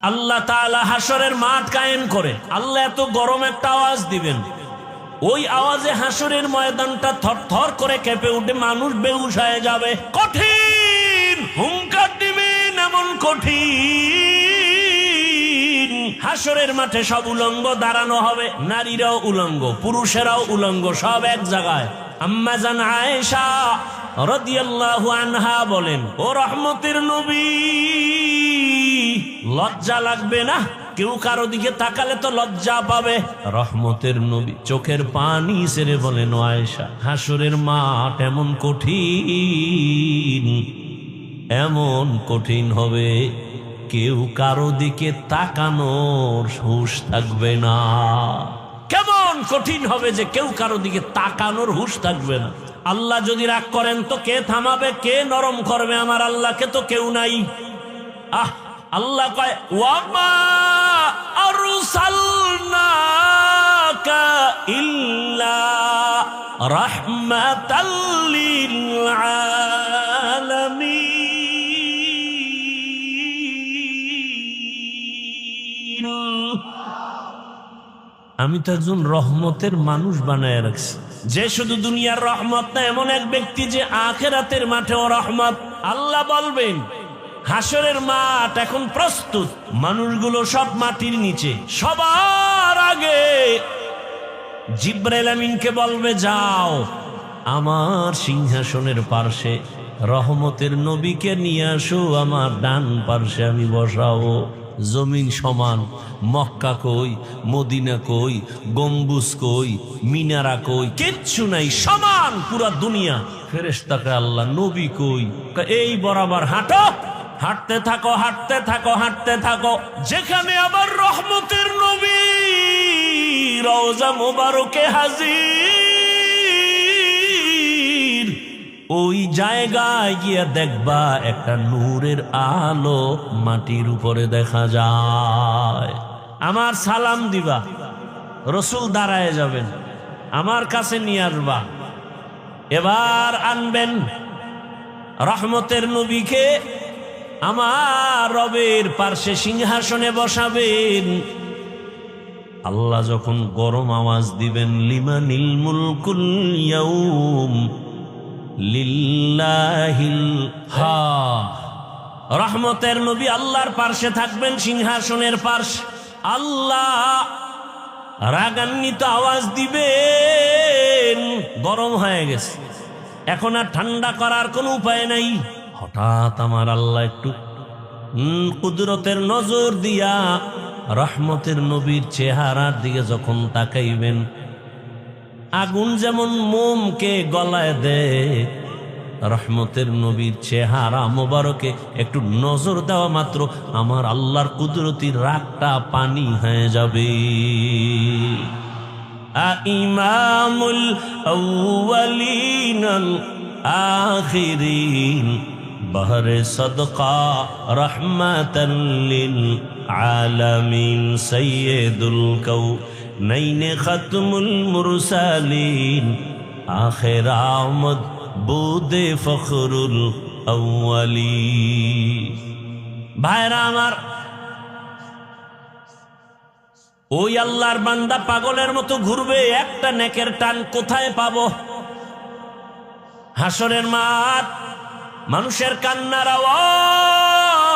আল্লাহ তাআলা হাসরের মাঠ কায়েম করে আল্লাহ এত গরম একটা আওয়াজ দিবেন, ওই আওয়াজে হাসরের ময়দানটা থরথর করে কেঁপে উঠে, মানুষ বেহুশ হয়ে যাবে। কঠিন হুঙ্কার দিবেন, এমন কঠিন। হাসরের মাঠে সব উলঙ্গ দাঁড়ানো হবে, নারীরাও উলঙ্গ, পুরুষেরাও উলঙ্গ, সব এক জায়গায়। আম্মা জান আয়েশা রাদিয়াল্লাহু আনহা বলেন, ও রহমতের নবী, লজ্জা লাগবে না? কেউ কারো দিকে তাকালে তো লজ্জা পাবে। রহমতের নবী চোখের পানি ছেড়ে বলেন, ও আয়েশা, হাসরের মাঠ এমন কঠিন, এমন কঠিন হবে, কেউ কারো দিকে তাকানোর হুঁশ থাকবে না। কেমন কঠিন হবে যে কেউ কারো দিকে তাকানোর হুঁশ থাকবে না। আল্লাহ যদি রাগ করেন তো কে থামাবে, কে নরম করবে? আমার আল্লাহকে তো কেউ নাই। আল্লাহ কয়, ওয়ামা আরসালনাকা ইল্লা রাহমাতাল লিল আলামিন। আমি তো একজন রহমতের মানুষ বানায় রাখছি, যে শুধু দুনিয়ার রহমত না, এমন এক ব্যক্তি যে আখিরাতের মাঠেও রহমত। আল্লাহ বলবেন, হাসরের মাঠ এখন প্রস্তুত, মানুষগুলো সব মাটির নিচে। সবার আগে জিবরাইল আমিনকে বলবে, যাও আমার সিংহাসনের পার্শ্বে রহমতের নবীকে নিয়ে আসো, আমার ডান পার্শ্বে আমি বসাবো। জমিন সমান, মক্কা কই, মদিনা কই, গম্বুজ কই, মিনারা কই, কিচ্ছু নাই, সমান পুরা দুনিয়া। ফেরেশতাকে আল্লাহ, নবী কই? এই বরাবর হাঁটো, হাঁটতে থাকো, হাঁটতে থাকো, হাঁটতে থাকো। যেখানে আবার রহমতের নবী রওজা মোবারকে হাজির, ওই জায়গায় গিয়ে দেখবা একটা নূরের আলো মাটির উপরে দেখা যায়। আমার সালাম দিবা, রসুল দাঁড়ায় যাবেন, আমার কাছে নিয়ে আসবা। এবার আনবেন রহমতের নবীকে, আমার রবের পার্শ্বে সিংহাসনে বসাবেন। আল্লাহ যখন গরম আওয়াজ দিবেন, লিমানিল মুলকুল ইয়াউম লিল্লাহিল হা, রহমতের নবী আল্লাহর পার্শ্বে থাকবেন, সিংহাসনের পার্শ্বে। আল্লাহ রাগান্বিত আওয়াজ দিবেন, গরম হয়ে গেছে, এখন আর ঠান্ডা করার কোনো উপায় নাই। হঠাৎ আমার আল্লাহ একটু কুদরতের নজর দিয়া রহমতের নবীর চেহারার দিকে যখন তাকাইবেন, আগুন যেমন মোমকে গলায় দেয়, রহমতের নবীর চেহারা মোবারকে একটু নজর দেওয়া মাত্র আমার আল্লাহর কুদরতির রাগটা পানি হয়ে যাবে। ইমামুল আউয়ালিন আখিরিন বহরে সদকা রহমাতাল লিল আলামিন সাইয়্যিদুল কাউনাইন খাতমুল মুরসালিন আখির আমদ বুদে ফখরুল আউয়ালিন। ভাইরা আমার, ওই আল্লাহর বান্দা পাগলের মতো ঘুরবে, একটা নেকের টান কোথায় পাবো? হাসরের মাঠ, মানুষের কান্নার আওয়াজ,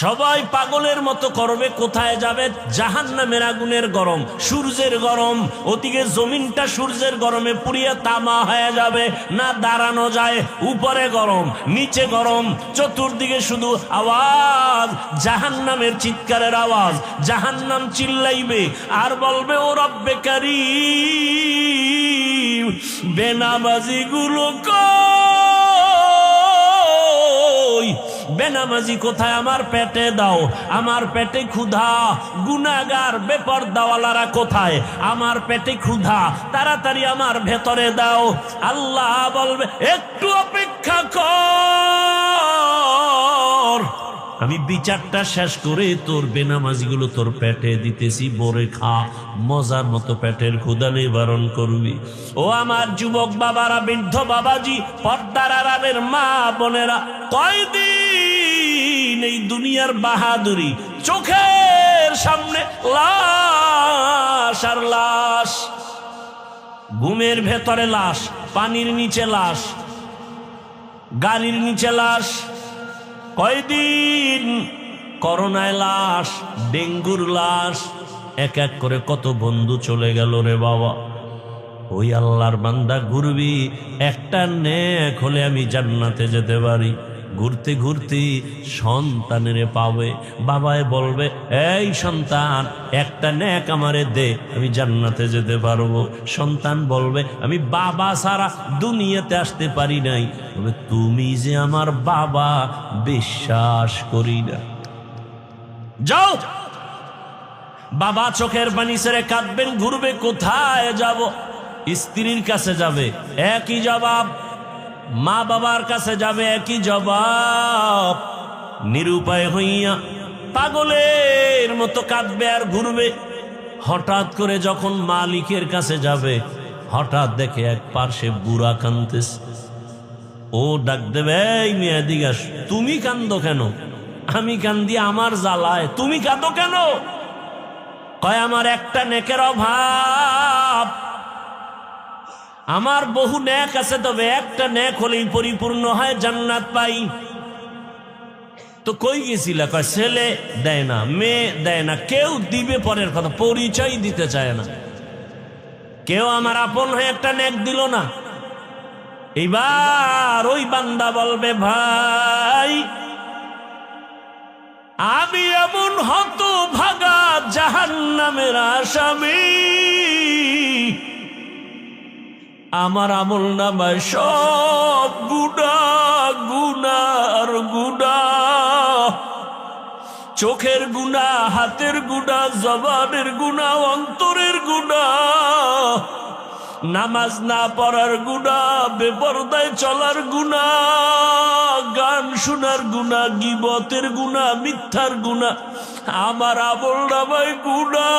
সবাই পাগলের মতো করবে, কোথায় যাবে? জাহান্নামের আগুনের গরম, সূর্যের গরম, ওদিকে জমিনটা সূর্যের গরমে পুড়িয়ে তামা হয়ে যাবে, না দাঁড়ানো যায়, উপরে গরম, নিচে গরম, চতুর্দিকে শুধু আওয়াজ, জাহান্নামের চিৎকারের আওয়াজ। জাহান্নাম চিল্লাইবে আর বলবে, ও রব্বে কারীম, বেনামাজি গুলো কই? বেনামাজি কোথায়? আমার পেটে দাও, আমার পেটে ক্ষুধা। গুনাহগার বেপরদাওয়ালারা কোথায়? আমার পেটে ক্ষুধা, তাড়াতাড়ি আমার ভেতরে দাও। আল্লাহ বলবে, একটু অপেক্ষা কর, আমি বিচারটা শেষ করে তোর বেনামাজিগুলো তোর পেটে দিতেছি, বরে খা, মজার মতো পেটের ক্ষুধা নিবারণ করবি। ও আমার যুবক বাবারা, বৃদ্ধ বাবাজি, পর্দার আড়ালের মা বোনেরা, কয়দিন এই দুনিয়ার বাহাদুরি, চোখের সামনে লাশ আর লাশ, ঘুমের ভেতরে লাশ, পানির নিচে লাশ, গাড়ির নিচে লাশ, কয়দিন করোনায় লাশ, ডেঙ্গুর লাশ, এক এক করে কত বন্ধু চলে গেল রে বাবা। ওই আল্লাহর বান্দা ঘুরবি, একটা নেক হলে আমি জান্নাতে যেতে পারি। ঘুরতে ঘুরতে সন্তানের পাবে, বাবায় বলবে এই সন্তান একটা নেক আমারে দে, আমি জান্নাতে যেতে পারবো। সন্তান বলবে আমি বাবা ছাড়া দুনিয়াতে আসতে পারি নাই, তবে তুমি যে আমার বাবা বিশ্বাস করি না। যাও, বাবা চোখের পানি ছেড়ে কাঁদবেন, ঘুরবে কোথায় যাব? স্ত্রীর কাছে যাবে, একই জবাব। মা বাবার কাছে যাবে, একই জবাব। নিরুপায় হইয়া পাগলের মতো কাঁদবে আর ঘুরবে। হঠাৎ করে যখন মালিকের কাছে যাবে, হঠাৎ দেখে এক পার্শ্বে বুড়া কাঁদতেছে। ও ডাক দেবে, এই মেয়ে দিকে আস, তুমি কান্দো কেন? আমি কান্দি আমার জ্বালায়, তুমি কাঁদো কেন? কয় আমার একটা নেকের অভাব, আমার বহু নেক আছে, তবে একটা নেক হলেই পরিপূর্ণ হয়, জান্নাত পাই। তো কই গেছিলা? কয় ছেলে দেয় না, মেয়ে দেয় না, কেউ দিবে পরের কথা, পরিচয় দিতে চায় না, কেউ আমার আপন হয়ে একটা নেক দিল না। এইবার ওই বান্দা বলবে ভাই আমি এমন হতভাগা জাহান্নামের আসামি, আমার আমল নামায় সব গুনার গুনাহ, চোখের গুনাহ, হাতের গুনাহ, জবানের গুনাহ, অন্তরের গুনাহ, নামাজ না পড়ার গুনাহ, বেপরদায় চলার গুনাহ, গান শোনার গুনাহ, গীবতের গুনাহ, মিথ্যার গুনাহ। আমার আমল নামায় গুনাহ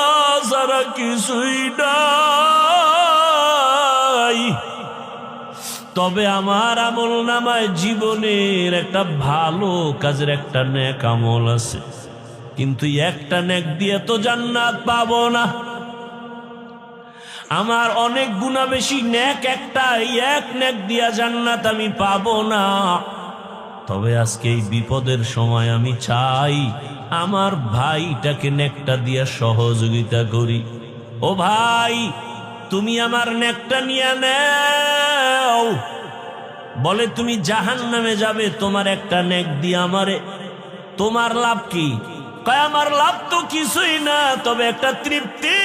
ছাড়া কিছুই নাই। তবে আমার আমল নামায় জীবনের একটা ভালো কাজের একটা নেক আমল আছে, কিন্তু একটা নেক দিয়ে তো জান্নাত পাবো না। আমার অনেক গুনাহ বেশি, নেক একটা, এক নেক দিয়া জান্নাত আমি পাবো না। তবে আজকে এই বিপদের সময় আমি চাই আমার ভাইটাকে নেকটা দিয়া সহযোগিতা করি। ও ভাই, তুমি আমার নেকটা নিয়ে নাও। বলে তুমি জাহান্নামে যাবে, তোমার একটা নেক দিয়ে আমারে, তোমার লাভ কি? কয় আমার লাভ তো কিছুই না, তবে একটা তৃপ্তি,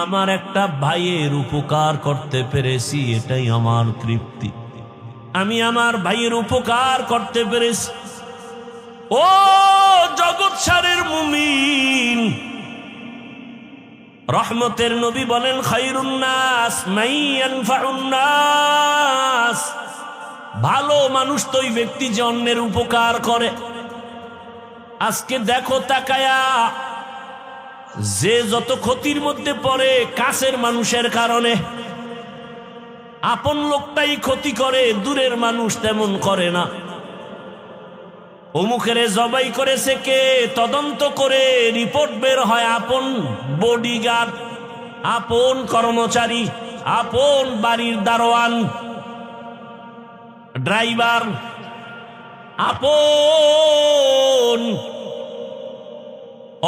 আমার একটা ভাইয়ের উপকার করতে পেরেছি, এটাই আমার তৃপ্তি। আমি আমার ভাইয়ের উপকার করতে পেরেছি। ও জগৎ সারের মুমিন, রহমতের নবী বলেন খায়রুন নাস মান ইয়ানফাউন নাস, ভালো মানুষ তো ওই ব্যক্তি যে অন্যের উপকার করে। আজকে দেখো তাকায়া, যে যত ক্ষতির মধ্যে পড়ে কাছের মানুষের কারণে, আপন লোকটাই ক্ষতি করে, দূরের মানুষ তেমন করে না। অমুকেরে জবাই করেছে কে, তদন্ত করে রিপোর্ট বের হয় আপন বডিগার্ড, আপন কর্মচারী, আপন বাড়ির দারোয়ান, ড্রাইভার, আপন।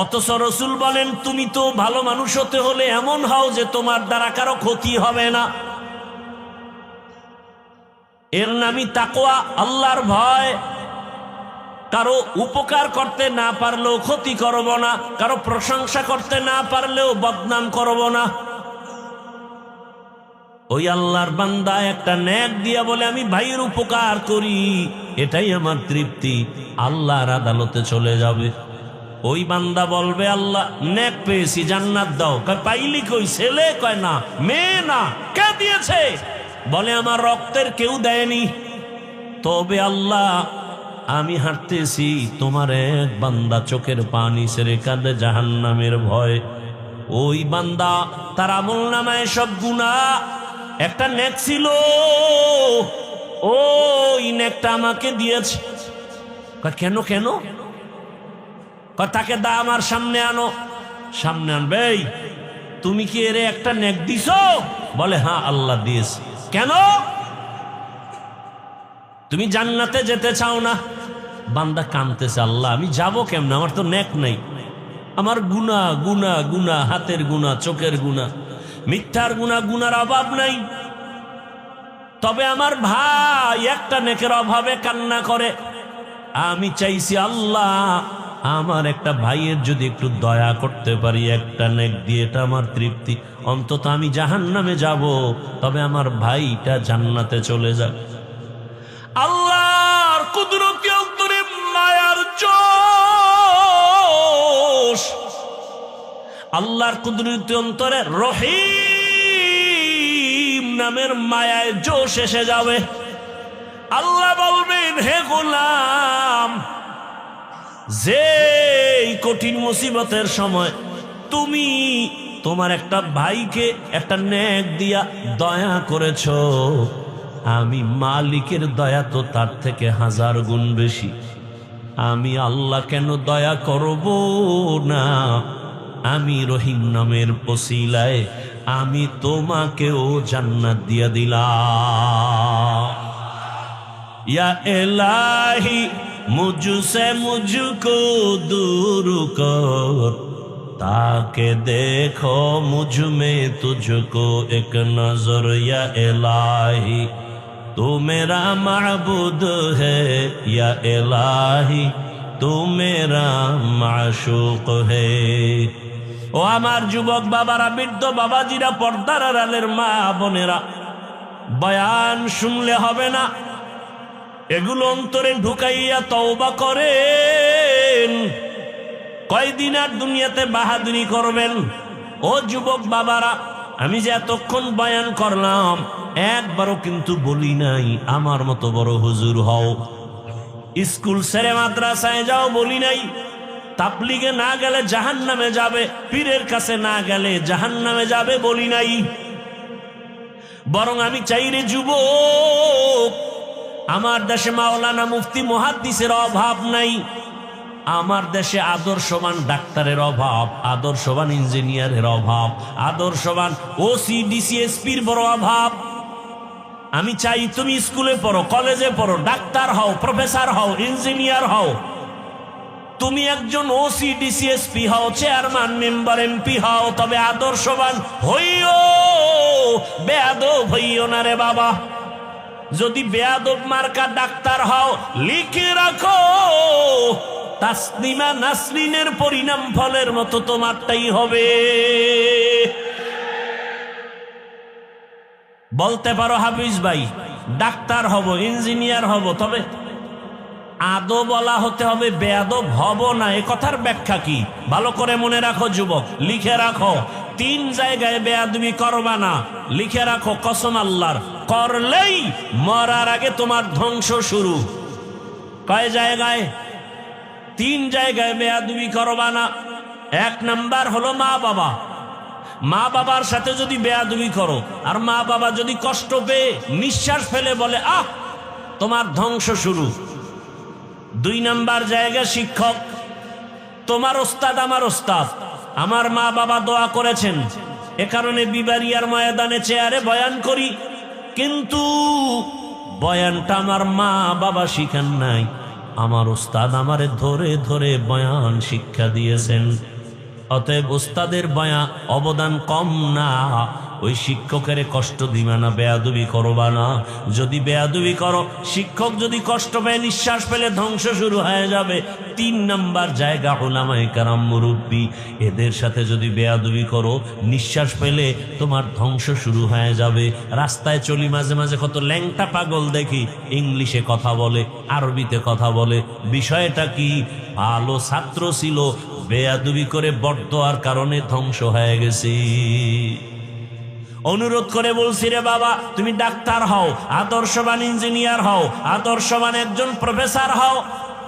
অথচ রাসূল বলেন তুমি তো ভালো মানুষ হতে হলে এমন হও যে তোমার দ্বারা কারো ক্ষতি হবে না। এর নামই তাকওয়া, আল্লাহর ভয়। কারো উপকার করতে না পারলেও ক্ষতি করব না, কারো প্রশংসা করতে না পারলেও বদনাম করব না। ওই আল্লাহর বান্দা একটা নেক দিয়া বলে আমি ভাইয়ের উপকার করি, এটাই আমার তৃপ্তি, আল্লাহর আদালতে চলে যাবে। ওই বান্দা বলবে আল্লাহ নেক পেয়েছি, জান্নাত দাও। কয় পাইলি কই? ছেলে? কয় না। মেয়ে? না। কে দিয়েছে? বলে আমার রক্তের কেউ দেয়নি। তবে আল্লাহ আমি হাঁটতেছি, তোমার এক বান্দা চোখের পানি ছেড়ে কাঁদে জাহান্নামের ভয়। ওই বান্দা তার আমল নামায় সব গুনাহ, একটা নেক ছিল, ওই নেকটা আমাকে দিয়েছে। কেন কেন? তাকে দা আমার সামনে আনো। সামনে আনবে। এই তুমি কি এর একটা নেক দিছো? বলে হ্যাঁ আল্লাহ দিয়েছে। কেন? তুমি জান্নাতে যেতে চাও না? বান্দা কাঁদতেছে, আল্লাহ আমি যাব কেমন, আমার তো নেক নাই, আমার গুনাহ গুনাহ গুনাহ, হাতের গুনাহ, চোখের গুনাহ, মিথ্যার গুনাহ, গুনার অভাব নাই। তবে আমার ভাই একটা নেকের অভাবে কান্না করে। আমি চাইছি আল্লাহ আমার একটা ভাইয়ের যদি একটু দয়া করতে পারি একটা নেক দিয়ে, এটা আমার তৃপ্তি। অন্তত আমি জাহান্নামে যাব, তবে আমার ভাইটা জান্নাতে চলে যাক। আল্লাহর কুদরতি অন্তরে মায়ার জোশ, আল্লাহর কুদরতি অন্তরে রহিম নামের মায়ায় জোশ এসে যাবে। আল্লাহ বলবেন, হে গোলাম, যে কঠিন মুসিবতের সময় তুমি তোমার একটা ভাইকে একটা নেক দিয়া দয়া করেছো, আমি মালিকের দয়া তো তার থেকে 1000 গুণ বেশি। আমি আল্লাহ কেন দয়া করব না? আমি রহিম নামের ওসিলায় আমি তোমাকেও জান্নাত দিয়া দিলাম। या इलाही मुझसे मुझको दूर कर, ताके देखो मुझ में तुझको एक नजर। या इलाही तू मेरा माबूद है, या इलाही तू मेरा माशूक है। ও আমার যুবক বাবারা, বৃদ্ধ বাবাজিরা, পর্দার আড়ালের মা বোনেরা, বয়ান শুনলে হবে না, এগুলো অন্তরে ঢুকাইয়া তওবা করেন। কয়দিন আর দুনিয়াতে বাহাদুরি করবেন? ও যুবক বাবারা, আমি যে এতক্ষণ বয়ান করলাম একবারও কিন্তু বলি নাই আমার মতো বড় হুজুর হও, স্কুল ছেড়ে মাদ্রাসায় যাও বলি নাই, তাবলীগে না গেলে জাহান্নামে যাবে, পীরের কাছে না গেলে জাহান্নামে যাবে বলি নাই। বরং আমি চাই রে যুবক, আমার দেশে মাওলানা মুফতি মুহাদ্দিসের অভাব নাই, আমার দেশে আদর্শবান ডাক্তারের অভাব, আদর্শবান ইঞ্জিনিয়ারের অভাব, আদর্শবান ওসি ডিসিএসপির বড় অভাব। আমি চাই তুমি স্কুলে পড়ো, কলেজে পড়ো, ডাক্তার হও, প্রফেসর হও, ইঞ্জিনিয়ার হও, তুমি একজন ওসি ডিসিএসপি হও, চেয়ারম্যান মেম্বার এমপি হও, তবে আদর্শবান হইও, বেয়াদব হইও না রে বাবা। যদি বেয়াদব মার্কা ডাক্তার হও, লিখে রাখো তাসনিমা নাসরিনের পরিণাম ফলের মতো তোমারটাই হবে। বলতে পারো হাফিজ ভাই ডাক্তার হব, ইঞ্জিনিয়ার হব, তবে আদো বলা হতে হবে, বেয়াদব হব না। এ কথার ব্যাখ্যা কি? ভালো করে মনে রাখো যুবক, লিখে রাখো। 3 জায়গায় বেয়াদবি করবা না, লিখে রাখো কসম আল্লাহর, করলেই মরার আগে তোমার ধ্বংস শুরু। কয় জায়গায়? 3 জায়গায় বেয়াদবি করবা না। 1 নাম্বার হলো মা বাবা। মা বাবার সাথে যদি বেয়াদবি করো, আর মা বাবা যদি কষ্ট পেয়ে নিঃশ্বাস ফেলে বলে আহ, তোমার ধ্বংস শুরু। 2 নাম্বার জায়গা শিক্ষক। তোমার ওস্তাদ আমার ওস্তাদ, আমার মা বাবা দোয়া করেছেন, এ কারণে বিবারিয়ার ময়দানে চেয়ারে বয়ান করি, কিন্তু বয়ানটা আমার মা বাবা শিখান নাই, আমার ওস্তাদ আমারে ধরে ধরে বয়ান শিক্ষা দিয়েছেন। অতএব ওস্তাদের বয়ান অবদান কম না, ওই শিক্ষকের কষ্ট দিবা না, বেয়াদবি করবা না। যদি বেয়াদবি করো, শিক্ষক যদি কষ্ট পায়, নিঃশ্বাস পেলে ধ্বংস শুরু হয়ে যাবে। 3 নাম্বার জায়গা উলামায়ে কেরাম, মুরব্বী, এদের সাথে যদি বেয়াদবি করো, নিঃশ্বাস পেলে তোমার ধ্বংস শুরু হয়ে যাবে। রাস্তায় চলি, মাঝে মাঝে কত ল্যাংটা পাগল দেখি, ইংলিশে কথা বলে, আরবিতে কথা বলে। বিষয়টা কি? ভালো ছাত্র ছিল, বেয়াদবি করে বড়দোয়ার কারণে ধ্বংস হয়ে গেছে। অনুরোধ করে বলছি রে বাবা, তুমি ডাক্তার হও, আদর্শবান ইঞ্জিনিয়ার হও, আদর্শবান একজন প্রফেসর হও,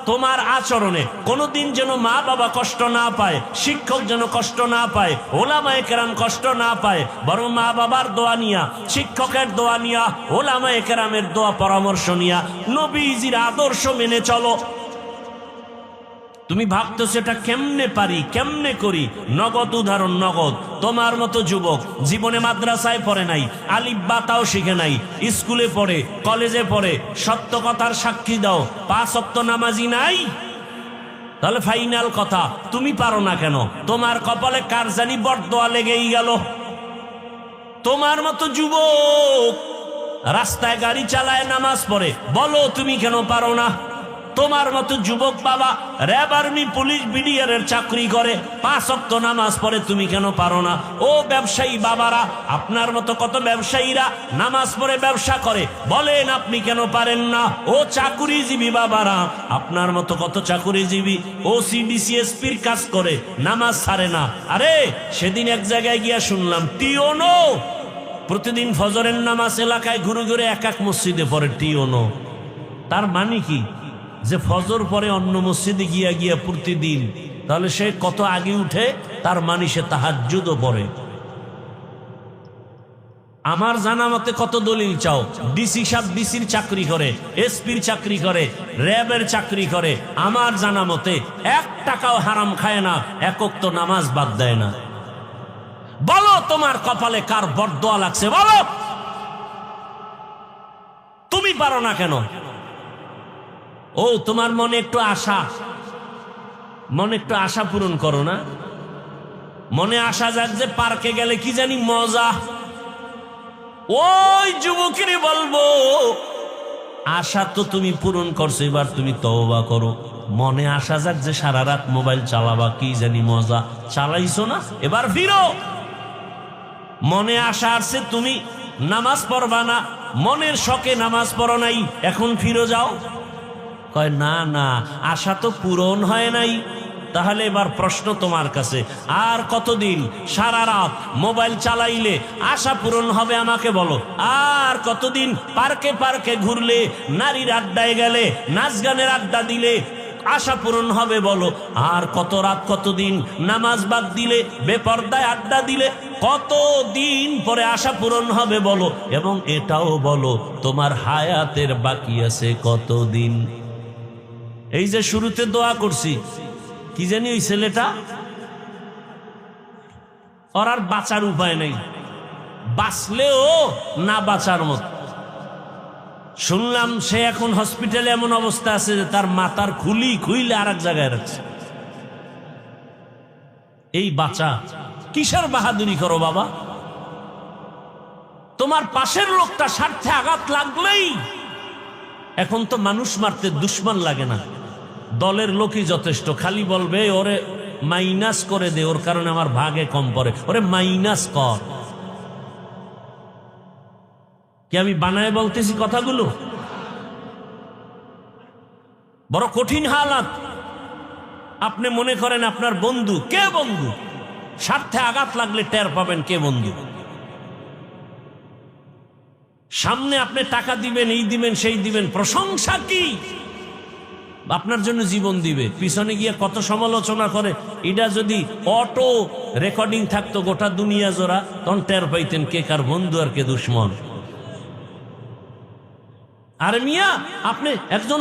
তোমার আচরণে কোনোদিন যেন মা বাবা কষ্ট না পায়, শিক্ষক যেন কষ্ট না পায়, ওলামায়ে কেরাম কষ্ট না পায়, বরং মা বাবার দোয়া নিয়া, শিক্ষকের দোয়া নিয়া, ওলামায়ে কেরামের দোয়া পরামর্শ নিয়া, নবীজির আদর্শ মেনে চলো। তুমি ভাবতেছো এটা কেমনে পারি, কেমনে করি। নগদ উদাহরণ, নগদ। তোমার মতো যুবক জীবনে মাদ্রাসায় পড়ে নাই, আলিফ বা তাও শিখে নাই, স্কুলে পড়ে, কলেজে পড়ে, সত্য কথার সাক্ষী দাও, 5 ওয়াক্ত নামাজি নাই। তাহলে ফাইনাল কথা, তুমি পারো না কেন? তোমার কপালে কার জানি বরদোয়া লেগেই গেল। তোমার মতো যুবক রাস্তায় গাড়ি চালায়, নামাজ পড়ে, বলো তুমি কেন পারো না? তোমার মতো যুবক বাবা র্যাব, আর্মি, পুলিশ, বিডিআর এর চাকরি করে, 5 ওয়াক্ত নামাজ পড়ে, তুমি কেন পারো না? ও ব্যবসায়ী বাবারা, আপনার মতো কত ব্যবসায়ীরা নামাজ পড়ে ব্যবসা করে, বলেন আপনি কেন পারেন না? ও চাকুরিজীবী বাবারা, আপনার মতো কত চাকুরিজীবী ও সিডিসিএসপির কাজ করে, নামাজ ছাড়ে না। আরে সেদিন এক জায়গায় গিয়া শুনলাম টিওনো প্রতিদিন ফজরের নামাজ এলাকায় ঘুরে ঘুরে এক মসজিদে পড়ে টিওনো। তার মানে কি? যে ফজর পরে অন্য মসজিদে গিয়া গিয়া প্রতিদিন, তাহলে সে কত আগে উঠে, তার মানে সে তাহাজ্জুদও পড়ে। আমার জানা মতে কত দলিল চাও? ডিসি সাহেব ডিসির চাকরি করে, এসপির চাকরি করে, র্যাবের চাকরি করে, আমার জানা মতে 1 টাকাও হারাম খায় না, 1 ওয়াক্ত নামাজ বাদ দেয় না। বলো তোমার কপালে কার বরদোয়া লাগছে, বলো। তুমি পারো না কেন? ও তোমার মনে একটু আশা, মনে একটু আশা পূরণ করো না। মনে আশা যাক যে পার্কে গেলে কি জানি মজা। ওই যুবকের বলবো, আশা তো তুমি পূরণ করছো, এবার তুমি তওবা করো। মনে আশা যাক যে সারা রাত মোবাইল চালাবা, কি জানি মজা, চালাইছো না, এবার ফিরো। মনে আশা আসছে তুমি নামাজ পড়বা না, মনের শখে নামাজ পড়ো নাই, এখন ফিরো যাও। কয় না না, আশা তো পূরণ হয় নাই। তাহলে এবার প্রশ্ন তোমার কাছে, আর কতদিন সারা রাত মোবাইল চালাইলে আশা পূরণ হবে আমাকে বলো? আর কতদিন পার্কে পার্কে ঘুরলে, নারীর আড্ডায় গেলে, নাচ গানের আড্ডা দিলে আশা পূরণ হবে বলো? আর কত রাত, কতদিন নামাজ বাদ দিলে, বেপর্দায় আড্ডা দিলে, কতদিন পরে আশা পূরণ হবে বলো? এবং এটাও বলো তোমার হায়াতের বাকি আছে কতদিন। এই যে শুরুতে দোয়া করছি, কি জানি ওই ছেলেটা, ওর আর বাঁচার উপায় নেই, বাঁচলেও না বাঁচার মত। শুনলাম সে এখন হসপিটালে এমন অবস্থা আছে যে তার মাথার খুলি খুইলে আর এক জায়গায় রাখছে। এই বাঁচা কিসের বাহাদুরি করো বাবা? তোমার পাশের লোকটা স্বার্থে আঘাত লাগলেই এখন তো মানুষ মারতে দুশ্মন লাগে না, দলের লোকই যথেষ্ট। খালি বলবে ওরে মাইনাস করে দে, ওর কারণে আমার ভাগে কম পড়ে, ওরে মাইনাস কর। কি আমি বানায় বলতেছি কথাগুলো? বড় কঠিন হালাত। আপনি মনে করেন আপনার বন্ধু, কে বন্ধু? স্বার্থে আঘাত লাগলে টের পাবেন কে বন্ধু। সামনে আপনি টাকা দিবেন, এই দিবেন, সেই দিবেন, প্রশংসা কি, আপনার জন্য জীবন দিবে, পিছনে গিয়ে কত সমালোচনা করে। এটা যদি অটো রেকর্ডিং থাকতো গোটা দুনিয়া জোড়া, তখন টের পাইতেন কে কার বন্ধু আর কে দুশ্মন। আর মিয়া, আপনি একজন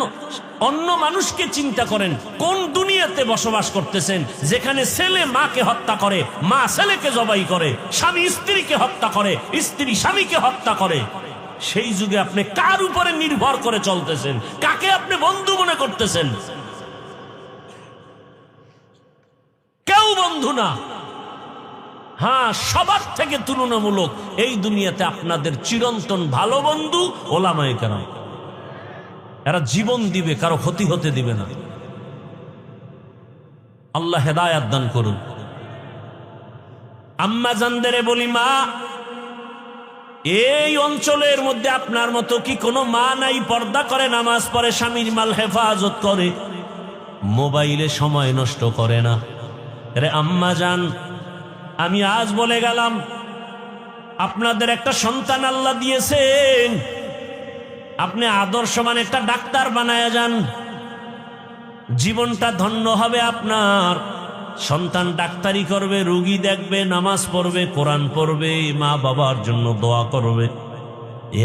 অন্য মানুষকে চিন্তা করেন, কোন দুনিয়াতে বসবাস করতেছেন যেখানে ছেলে মাকে হত্যা করে, মা ছেলেকে জবাই করে, স্বামী স্ত্রীকে হত্যা করে, স্ত্রী স্বামীকে হত্যা করে। সেই যুগে আপনি কার উপরে নির্ভর করে চলতেছেন? কাকে আপনি বন্ধু মনে করতেছেন? কেউ বন্ধু না। হ্যাঁ, সবার থেকে তুলনামূলক এই দুনিয়াতে আপনাদের চিরন্তন ভালো বন্ধু ওলামায়ে কেরাম। এরা জীবন দিবে, কারো ক্ষতি হতে দিবে না। আল্লাহ হেদায়াত দান করুন। আম্মা জানদেরে বলি, মা, এই অঞ্চলের মধ্যে আপনার মতো কি কোনো মা নাই? পর্দা করে, নামাজ পড়ে, স্বামীর মাল হেফাজত করে, মোবাইলে সময় নষ্ট করে না। রে আম্মা জান, আমি আজ বলে গেলাম, আপনাদের একটা সন্তান আল্লাহ দিয়েছেন, আপনি আদর্শমান একটা ডাক্তার বানায়া যান, জীবনটা ধন্য হবে আপনার। সন্তান ডাক্তারি করবে, রোগী দেখবে, নামাজ পড়বে, কোরআন পড়বে, মা বাবার জন্য দোয়া করবে।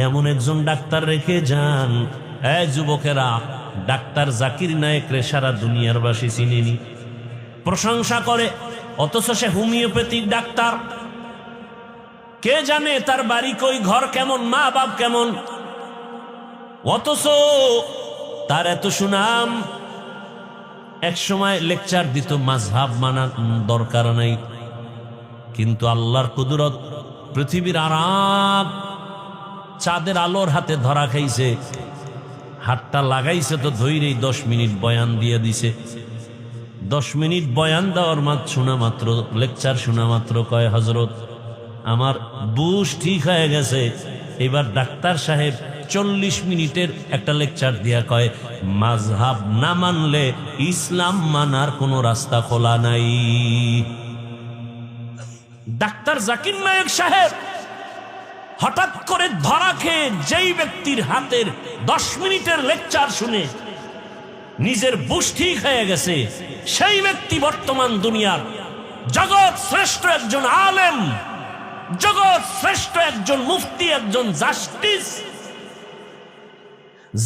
এমন একজন ডাক্তার রেখে যান। যুবকেরা, ডাক্তার জাকির নায়েকরে সারা দুনিয়ার বাসী চিনেনি, প্রশংসা করে, অথচ সে হোমিওপ্যাথিক ডাক্তার। কে জানে তার বাড়ি কই, ঘর কেমন, মা বাপ কেমন, অথচ তার এত সুনাম। এক সময় লেকচার দিত, মাযহাব মানার দরকার নাই, কিন্তু আল্লাহর কুদরত, পৃথিবীর আরাম চাঁদের আলোর হাতে ধরা খাইছে, হাতটা লাগাইছে তো ধৈরেই 10 মিনিট বয়ান দিয়ে দিছে। 10 মিনিট বয়ান দেওয়ার শোনা মাত্র, লেকচার শোনা মাত্র কয়, হজরত আমার বুশ ঠিক হয়ে গেছে। এবার ডাক্তার সাহেব 40 মিনিটের একটা লেকচার দিয়া কয়, মাযহাব না মানলে ইসলাম মানার কোনো রাস্তা খোলা নাই। ডাক্তার জাকির নায়েক সাহেব হঠাৎ করে ধরা খেয়ে যেই ব্যক্তির হাতের 10 মিনিটের লেকচার শুনে নিজের বুশ ঠিক হয়ে গেছে, সেই ব্যক্তি বর্তমান দুনিয়ার জগৎ শ্রেষ্ঠ একজন আলেম, জগৎ শ্রেষ্ঠ একজন মুফতি, একজন জাস্টিস,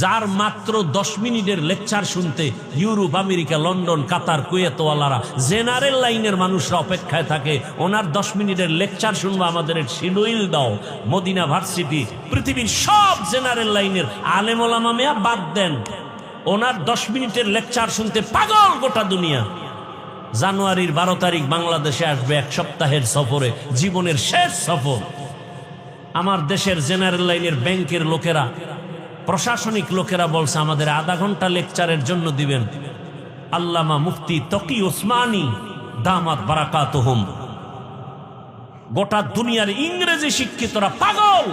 যার মাত্র 10 মিনিটের লেকচার শুনতে ইউরোপ, আমেরিকা, লন্ডন, কাতার, কুয়েত ওয়ালারা, জেনারেল লাইনের মানুষরা অপেক্ষায় থাকে। ওনার 10 মিনিটের লেকচার শুনবো, আমাদের শিলুইল দাও, মদিনা ভার্সিটি, পৃথিবীর সব জেনারেল লাইনের আলেম ওলামা মেয়া বাদ দেন, ওনার 10 মিনিটের লেকচার শুনতে পাগল গোটা দুনিয়া। জানুয়ারির 12 তারিখ বাংলাদেশে আসবে 1 সপ্তাহের সফরে, জীবনের শেষ সফর। আমার দেশের জেনারেল লাইনের ব্যাংকের লোকেরা, প্রশাসনিক লোকেরা বলছে আমাদের আধা ঘন্টা লেকচারের জন্য দিবেন। আল্লামা মুফতি তকি ওসমানী দামাত বারাকাতুহুম, গোটা দুনিয়ার ইংরেজি শিক্ষিতরা পাগল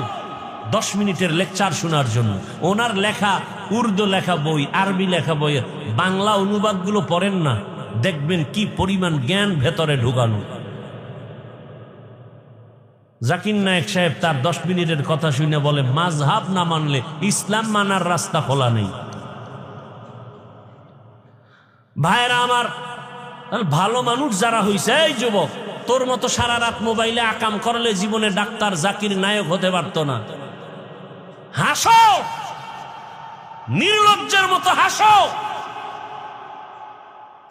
10 মিনিটের লেকচার শোনার জন্য। ওনার লেখা উর্দু লেখা বই, আরবি লেখা বইয়ের বাংলা অনুবাদগুলো পড়েন না, দেখবেন কি পরিমাণ জ্ঞান ভেতরে ঢুকানো। জাকির নায়েক সাহেব তার 10 মিনিটের কথা শুনে বলে, মাযহাব না মানলে ইসলাম মানার রাস্তা খোলা নেই। ভাইরা আমার, ভালো মানুষ যারা হইছে, এই যুবক, তোর মতো সারা রাত মোবাইলে আকাম করলে জীবনে ডাক্তার জাকির নায়েক হতে পারত না। হাসো, নির্লজ্জের মতো হাসো।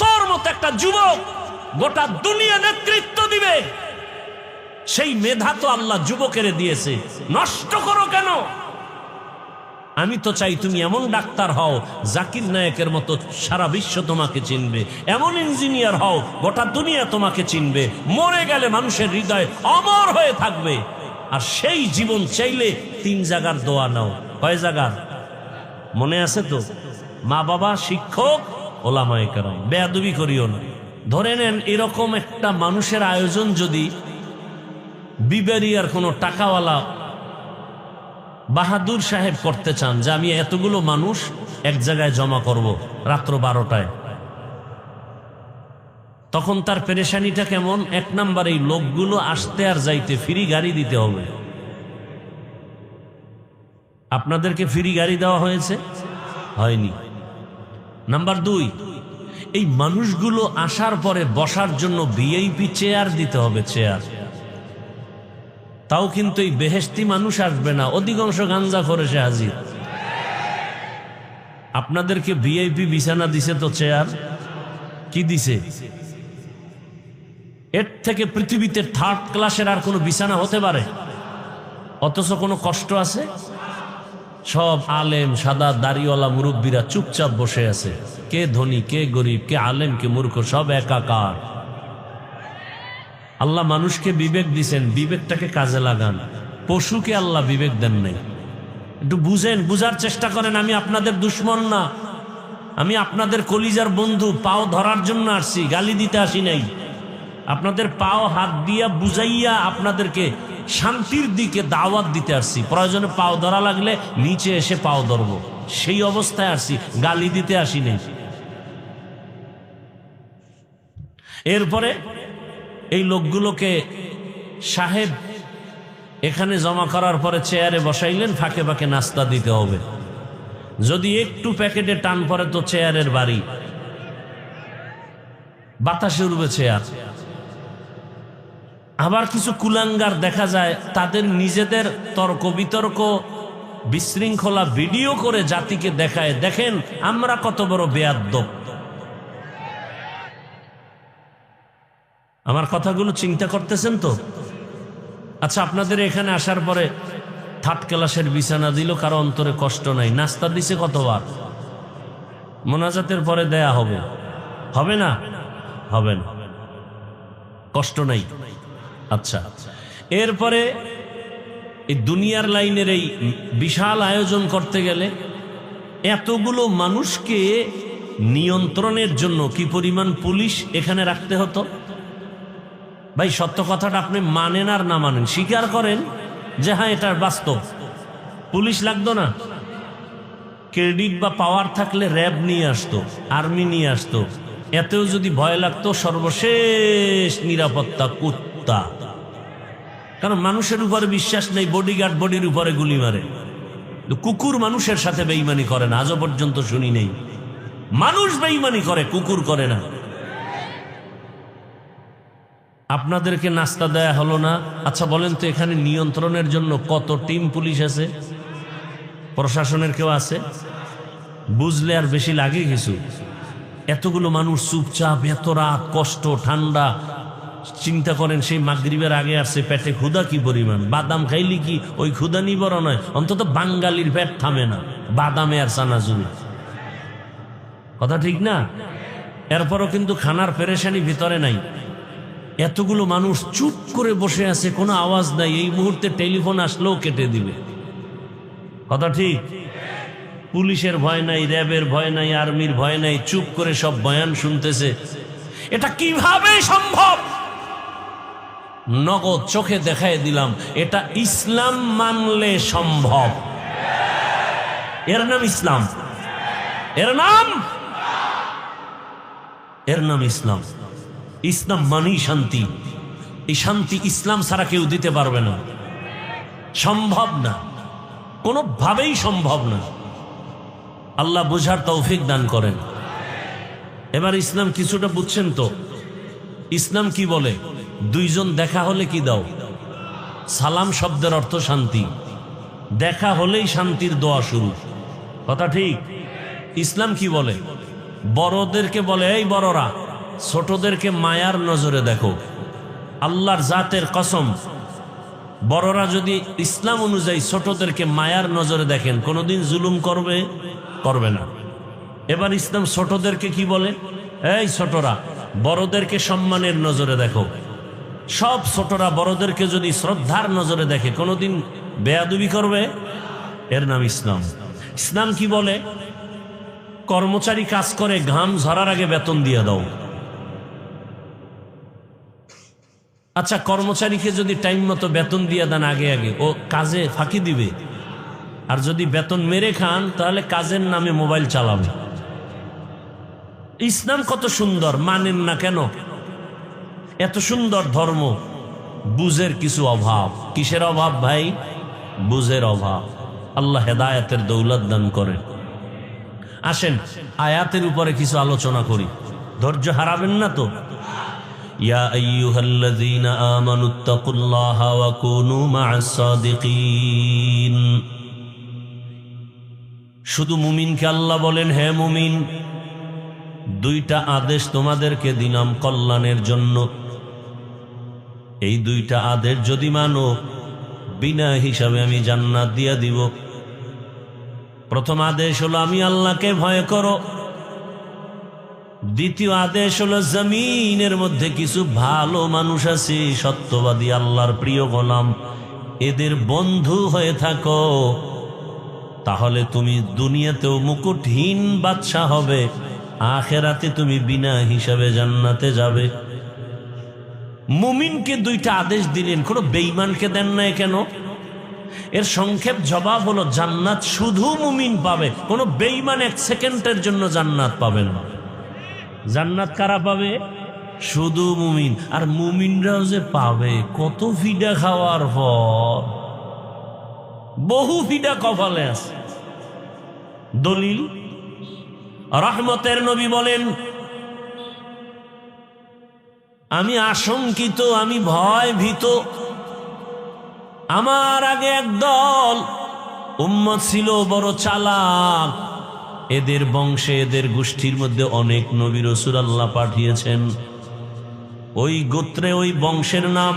তোর মতো একটা যুবক গোটা দুনিয়া নেতৃত্ব দিবে, সেই মেধা তো আল্লাহ যুবকের দিয়েছে, নষ্ট করো কেন? আমি তো চাই তুমি এমন ডাক্তার হও, জাকির নায়েকের মতো সারা বিশ্ব তোমাকে চিনবে, এমন ইঞ্জিনিয়ার হও গোটা দুনিয়া তোমাকে চিনবে, মরে গেলে মানুষের হৃদয় অমর হয়ে থাকবে। আর সেই জীবন চাইলে 3 জায়গার দোয়া নাও। কয় জায়গার মনে আছে তো? মা বাবা, শিক্ষক, ওলামায়ে কেরাম। বেয়াদবি করিও না। ধরে নেন এরকম একটা মানুষের আয়োজন যদি বিবেরিয়ার কোনো টাকাওয়ালা বাহাদুর সাহেব করতে চান, যে আমি এতগুলো মানুষ এক জায়গায় জমা করব রাত্র 12টায়, তখন তার পেরেশানিটা কেমন? 1 নাম্বার, এই লোকগুলো আসতে আর যাইতে ফ্রি গাড়ি দিতে হবে। আপনাদেরকে ফ্রি গাড়ি দেওয়া হয়েছে? হয়নি। নাম্বার 2, এই মানুষগুলো আসার পরে বসার জন্য ভিআইপি চেয়ার দিতে হবে, চেয়ার। তাও কিন্তু এই বেহেশতি মানুষ আসবে না, অধিকাংশ গাঞ্জা করে সে হাজির। আপনাদেরকে ভিআইপি বিছানা দিছে তো, চেয়ার কি দিছে? এর থেকে পৃথিবীতে 3rd ক্লাসের আর কোনো বিছানা হতে পারে? অথচ কোনো কষ্ট আছে? সব আলেম, সাদা দাড়িওয়ালা মুরব্বীরা চুপচাপ বসে আছে। কে ধনী, কে গরিব, কে আলেম, কে মূর্খ, সব একাকার। আল্লাহ মানুষকে বিবেক দিছেন, বিবেকটাকে কাজে লাগান। পশুকে আল্লাহ বিবেক দেন নাই। একটু বুঝেন, বুঝার চেষ্টা করেন। আমি আপনাদের দুশ্মন না, আমি আপনাদের কলিজার বন্ধু। পাও ধরার জন্য আসছি, গালি দিতে আসি নাই। আপনাদের পাও হাত দিয়া বুঝাইয়া আপনাদেরকে শান্তির দিকে দাওয়াত দিতে আসছি। প্রয়োজনে পাও ধরা লাগলে নিচে এসে পাও ধরবো, সেই অবস্থায় আসছি, গালি দিতে আসি নাই। এরপরে এই লোকগুলোকে সাহেব এখানে জমা করার পরে চেয়ারে বসাইলেন, ফাঁকে ফাঁকে নাস্তা দিতে হবে। যদি একটু প্যাকেটে টান পড়ে তো চেয়ারের বাড়ি, বাতাসে উড়বে চেয়ার। আবার কিছু কুলাঙ্গার দেখা যায়, তাদের নিজেদের তর্ক বিতর্ক বিশৃঙ্খলা ভিডিও করে জাতিকে দেখায়, দেখেন আমরা কত বড় বেয়াদ্দব। আমার কথাগুলো চিন্তা করতেছেন তো? আচ্ছা, আপনাদের এখানে আসার পরে থার্ড ক্লাসের বিছানা দিল, কারো অন্তরে কষ্ট নাই। নাস্তা দিছে কতবার? মোনাজাতের পরে দেয়া হবে, হবে না? হবে না, কষ্ট নাই। আচ্ছা, এরপরে এই দুনিয়ার লাইনের এই বিশাল আয়োজন করতে গেলে এতগুলো মানুষকে নিয়ন্ত্রণের জন্য কি পরিমাণ পুলিশ এখানে রাখতে হতো? ভাই, সত্য কথাটা আপনি মানেন আর না মানেন, স্বীকার করেন যে হ্যাঁ এটা বাস্তব। পুলিশ লাগতো না? ক্রেডিট বা পাওয়ার থাকলে র্যাব নিয়ে আসতো, আর্মি নিয়ে আসতো। এতেও যদি ভয় লাগতো, সর্বশেষ নিরাপত্তা কুত্তা। কারণ মানুষের উপরে বিশ্বাস নেই, বডিগার্ড বডির উপরে গুলি মারে। কুকুর মানুষের সাথে বেঈমানি করে না, আজও পর্যন্ত শুনি নেই। মানুষ বেঈমানি করে, কুকুর করে না। আপনাদেরকে নাস্তা দেয়া হলো না। আচ্ছা বলেন তো, এখানে নিয়ন্ত্রণের জন্য কত টিম পুলিশ আছে? প্রশাসনের কেউ আছে? বুঝলে আর বেশি লাগে কিছু? এতগুলো মানুষ চুপচাপ, এত রাত, কষ্ট, ঠান্ডা। চিন্তা করেন, সেই মাগরিবের আগে আসছে, পেটে ক্ষুধা কি পরিমাণ। বাদাম খাইলি কি ওই ক্ষুধা নিবর নয়? অন্তত বাঙালির পেট থামে না বাদামে আর চানাচুরি। কথা ঠিক না? এরপরও কিন্তু খানার পেরেশানি ভিতরে নাই। এতগুলো মানুষ চুপ করে বসে আছে, কোনো আওয়াজ নাই। এই মুহূর্তে টেলিফোন আসলেও কেটে দিবে। কথা ঠিক? পুলিশের ভয় নাই, র্যাবের ভয় নাই, আর্মির ভয় নাই, চুপ করে সব বয়ান শুনতেছে। এটা কিভাবে সম্ভব? নগদ চোখে দেখায় দিলাম, এটা ইসলাম মানলে সম্ভব। এর নাম ইসলাম, এর নাম ইসলাম। ইসলাম মানেই শান্তি। এই শান্তি ইসলাম ছাড়া কেউ দিতে পারবে না, সম্ভব না, কোনোভাবেই সম্ভব না। আল্লাহ বুঝার তৌফিক দান করেন। এবার ইসলাম কিছুটা বুঝছেন তো? ইসলাম কি বলে? দুইজন দেখা হলে কি দাও? সালাম শব্দের অর্থ শান্তি। দেখা হলেই শান্তির দোয়া শুরু। কথা ঠিক? ইসলাম কি বলে? বড়দেরকে বলে, এই বড়রা, ছোটদেরকে মায়ার নজরে দেখো। আল্লাহর জাতের কসম, বড়রা যদি ইসলাম অনুযায়ী ছোটদেরকে মায়ার নজরে দেখেন, কোনোদিন জুলুম করবে না। এবার ইসলাম ছোটদেরকে কি বলে? এই ছোটরা, বড়দেরকে সম্মানের নজরে দেখো। সব ছোটরা বড়দেরকে যদি শ্রদ্ধার নজরে দেখে, কোনোদিন বেয়াদবি করবে? এর নাম ইসলাম। ইসলাম কি বলে? কর্মচারী কাজ করে, ঘাম ঝরার আগে বেতন দিয়ে দাও। আচ্ছা, কর্মচারীকে যদি টাইম মতো বেতন দিয়ে দেন আগে আগে, ও কাজে ফাঁকি দিবে। আর যদি বেতন মেরে খান, তাহলে কাজের নামে মোবাইল চালাবে। ইসলাম কত সুন্দর, মানেন না কেন? এত সুন্দর ধর্ম, বুঝের কিছু অভাব। কিসের অভাব ভাই? বুঝের অভাব। আল্লাহ হেদায়েতের দৌলত দান করেন। আসেন আয়াতের উপরে কিছু আলোচনা করি, ধৈর্য হারাবেন না তো? ইয়া আইয়ুহাল্লাযীনা আমানুত্তাকুল্লাহা ওয়া কুনু মা'আস সাদিকিন। শুধু মুমিনকে আল্লাহ বলেন, হে মুমিন, দুইটা আদেশ তোমাদেরকে দিলাম কল্যাণের জন্য। এই দুইটা আদেশ যদি মানো, বিনা হিসাবে আমি জান্নাত দিয়া দিব। প্রথম আদেশ হলো আমি আল্লাহকে ভয় করো। দ্বিতীয় আদেশ হলো জমিনের মধ্যে কিছু ভালো মানুষ আছে, সত্যবাদী, আল্লাহর প্রিয় গোলাম, এদের বন্ধু হয়ে থাকো। তাহলে তুমি দুনিয়াতেও মুকুটহীন বাদশা হবে, আখেরাতে তুমি বিনা হিসাবে জান্নাতে যাবে। মুমিনকে দুইটা আদেশ দিলেন, কোনো বেঈমানকে দেন নাই কেন? এর সংক্ষেপ জবাব হলো, জান্নাত শুধু মুমিন পাবে, কোনো বেঈমান এক সেকেন্ডের জন্য জান্নাত পাবে না। জান্নাত কারা পাবে? শুধু মুমিন। আর মুমিনরাও যে পাবে, কত ফিডা খাওয়ার পর, বহু ফিডা কপালে আছে। দলিল, রহমতের নবী বলেন, আমি আশঙ্কিত, আমি ভয় ভীত, আমার আগে একদল উম্মত ছিল বড় চালাক। এদের বংশে এদের গোষ্ঠীর মধ্যে অনেক নবী রাসূল আল্লাহ পাঠিয়েছেন। ওই গোত্রে ওই বংশের নাম,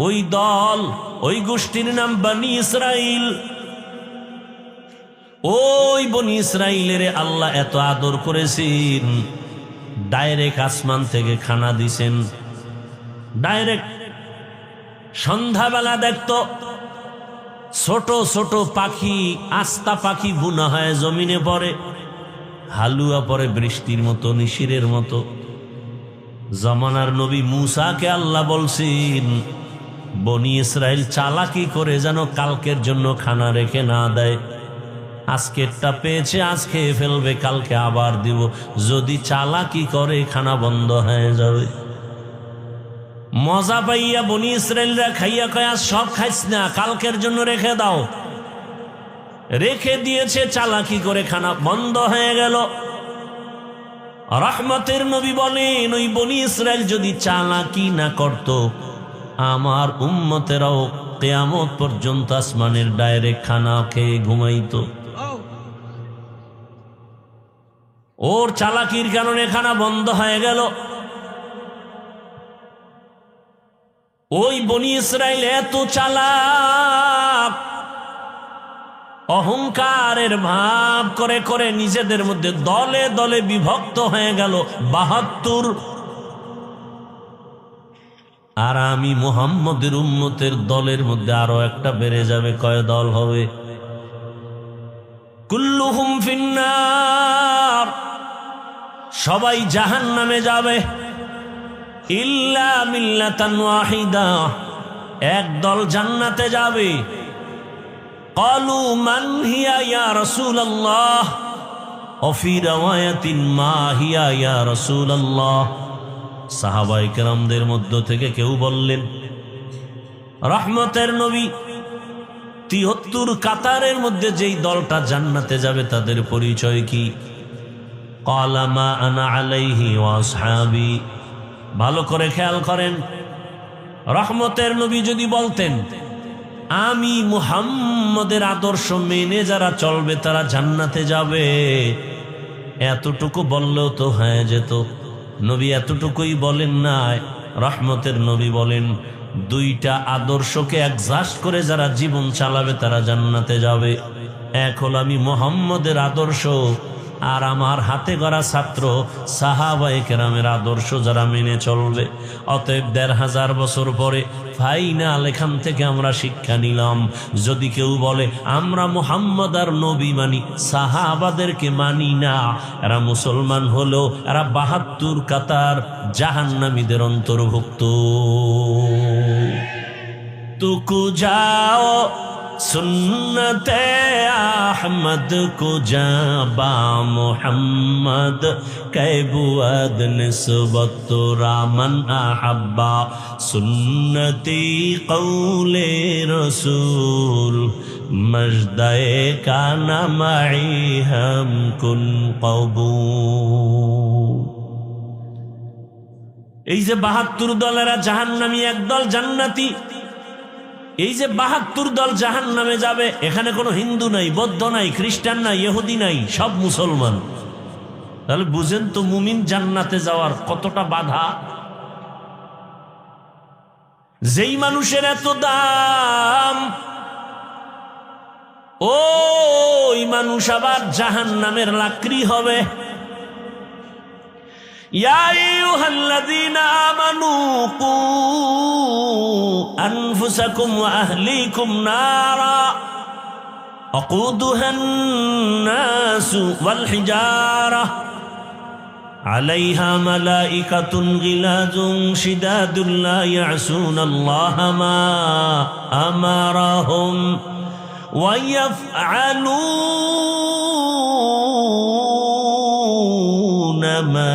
ওই দল, ওই গোষ্ঠীর নাম বনি ইসরাইল। ওই বনি ইসরাইলের আল্লাহ এত আদর করেছেন, ডাইরেক্ট আসমান থেকে খানা দিছেন। ডাইরেক্ট সন্ধ্যাবেলা দেখতো ছোট ছোট পাখি, আস্তা পাখি বুনা হয় জমিনে পড়ে, হালুয়া পড়ে বৃষ্টির মতো, নিশিরের মতো। জামানার নবী মূসাকে আল্লাহ বলছেন বনি ইসরাইল চালাকি করে যেন কালকের জন্য খানা রেখে না দেয়। আজকেরটা পেয়েছে, আজ খেয়ে ফেলবে, কালকে আবার দিব। যদি চালাকি করে খানা বন্ধ হয়ে যাবে। মজা পাইয়া বনি ইসরাইলরা খাইয়া কয়া সব খাইস না, কালকের জন্য রেখে দাও। রেখে দিয়েছে, চালাকি করে খানা বন্ধ হয়ে গেল। রহমতের নবী বলেন ওই বনি ইসরাইল যদি চালাকি না করত, আমার উম্মতেরাও কিয়ামত পর্যন্ত আসমানের ডাইরেক্ট খানা খেয়ে ঘুমাইতো। ওর চালাকির কারণে খানা বন্ধ হয়ে গেল। ওই বনি ইসরাইল এত চালাক, অহংকারের ভাব করে করে নিজেদের মধ্যে দলে দলে বিভক্ত হয়ে গেল ৭২। আর আমি মুহাম্মদের উম্মতের দলের মধ্যে আরো একটা বেড়ে যাবে। কয় দল হবে? কুল্লুহুম ফিন্নার, সবাই জাহান্নামে যাবে। ইল্লা মিল্লাতান ওয়াহিদা, এক দল জান্নাতে যাবে। ক্বালু মান হিয়া ইয়া রাসূলুল্লাহ, ওয়া ফি রাওয়ায়াতিন মা হিয়া ইয়া রাসূলুল্লাহ। সাহাবায়ে কেরামদের মধ্য থেকে কেউ বললেন, রহমতের নবী ৭৩ কাতারের মধ্যে যেই দলটা জান্নাতে যাবে তাদের পরিচয় কি? ক্বালা মা আনা আলাইহি ওয়া আসহাবি। ভালো করে খেয়াল করেন, রহমতের নবী যদি বলতেন আমি মুহাম্মদের আদর্শ মেনে যারা চলবে তারা জান্নাতে যাবে, এতটুকু বললেও তো হয়ে যেত। নবী এতটুকুই বলেন নাই। রহমতের নবী বলেন দুইটা আদর্শকে একজাস্ট করে যারা জীবন চালাবে তারা জান্নাতে যাবে। এক হলো আমি মুহাম্মদের আদর্শ, আর আমার হাতে গড়া ছাত্র সাহাবায়ে কেরামের আদর্শ যারা মেনে চলবে। অতএব ১৫০০ বছর পরে ফাইনাল এখান থেকে আমরা শিক্ষা নিলাম, যদি কেউ বলে আমরা মুহাম্মদ আর নবী মানি, সাহাবাদেরকে মানি না, এরা মুসলমান হলেও এরা ৭২ কাতার জাহান্নামীদের অন্তর্ভুক্ত। তুকু যাও সুন্নতে আহমদ কো জাবা মুহাম্মদ কৈবুয়াদ নিসবত রামান আহাব্বা সুন্নতি কৌলে রসুল মজদায়ে কানা মাই হাম কুন কবুল। এই যে ৭২ দলেরা জাহান্নামী, একদল জান্নাতি। এই যে ৭২ দল জাহান্নামে যাবে, এখানে কোনো হিন্দু নাই, বৌদ্ধ নাই, খ্রিস্টান নাই, ইহুদি নাই, সব মুসলমান। তাহলে বুঝেন তো মুমিন জান্নাতে যাওয়ার কতটা বাধা। যেই মানুষের এত দাম, ওই মানুষ আবার জাহান্নামের লাকড়ি হবে। ইয়া আইয়ুহাল্লাযীনা আমানু কু আনফুসাকুম ওয়া আহলিকুম নারা ওয়াকুদুহান নাসু ওয়াল হিজারা আলাইহা মালাইকাতুন গিলাযুন শিদাদুন লা ইয়াসুনাল্লাহা মা আমারাহুম ওয়া ইয়াফআলুনা মা